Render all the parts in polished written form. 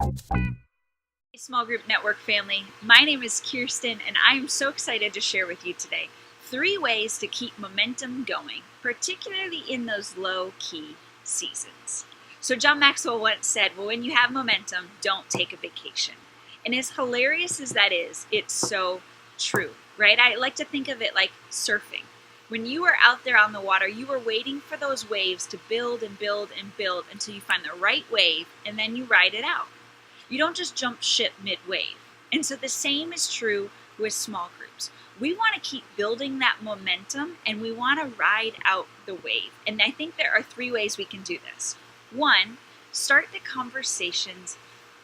Hey, Small Group Network family, my name is Kiersten and I am so excited to share with you today 3 ways to keep momentum going, particularly in those low-key seasons. So John Maxwell once said, well, when you have momentum, don't take a vacation. And as hilarious as that is, it's so true, right? I like to think of it like surfing. When you are out there on the water, you are waiting for those waves to build and build and build until you find the right wave and then you ride it out. You don't just jump ship mid-wave. And so the same is true with small groups. We want to keep building that momentum and we want to ride out the wave. And I think there are 3 ways we can do this. 1, start the conversations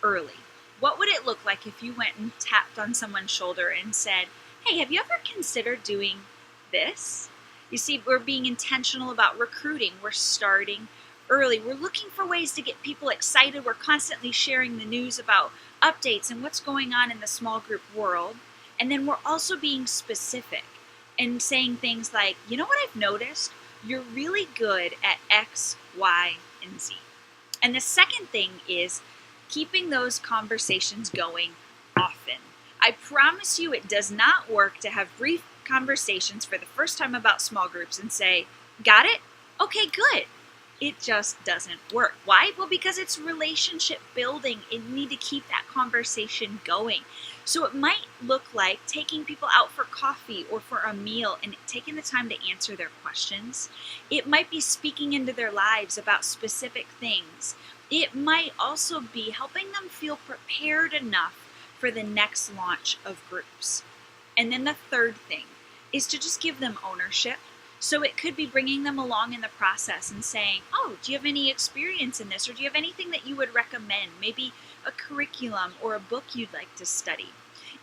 early. What would it look like if you went and tapped on someone's shoulder and said, hey, have you ever considered doing this? You see, we're being intentional about recruiting. We're starting early. We're looking for ways to get people excited. We're constantly sharing the news about updates and what's going on in the small group world. And then we're also being specific and saying things like, you know what I've noticed? You're really good at X, Y, and Z. And the second thing is keeping those conversations going often. I promise you it does not work to have brief conversations for the first time about small groups and say, got it? Okay, good. It just doesn't work. Why? Well, because it's relationship building and you need to keep that conversation going. So it might look like taking people out for coffee or for a meal and taking the time to answer their questions. It might be speaking into their lives about specific things. It might also be helping them feel prepared enough for the next launch of groups. And then the third thing is to just give them ownership. So it could be bringing them along in the process and saying, oh, do you have any experience in this? Or do you have anything that you would recommend? Maybe a curriculum or a book you'd like to study.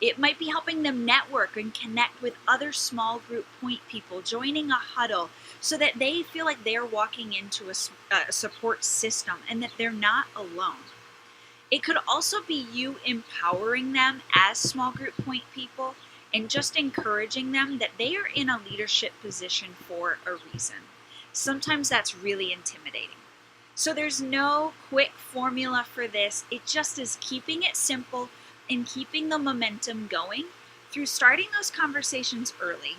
It might be helping them network and connect with other small group point people, joining a huddle so that they feel like they're walking into a support system and that they're not alone. It could also be you empowering them as small group point people and just encouraging them that they are in a leadership position for a reason. Sometimes that's really intimidating. So there's no quick formula for this. It just is keeping it simple and keeping the momentum going through starting those conversations early,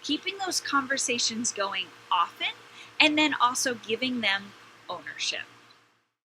keeping those conversations going often, and then also giving them ownership.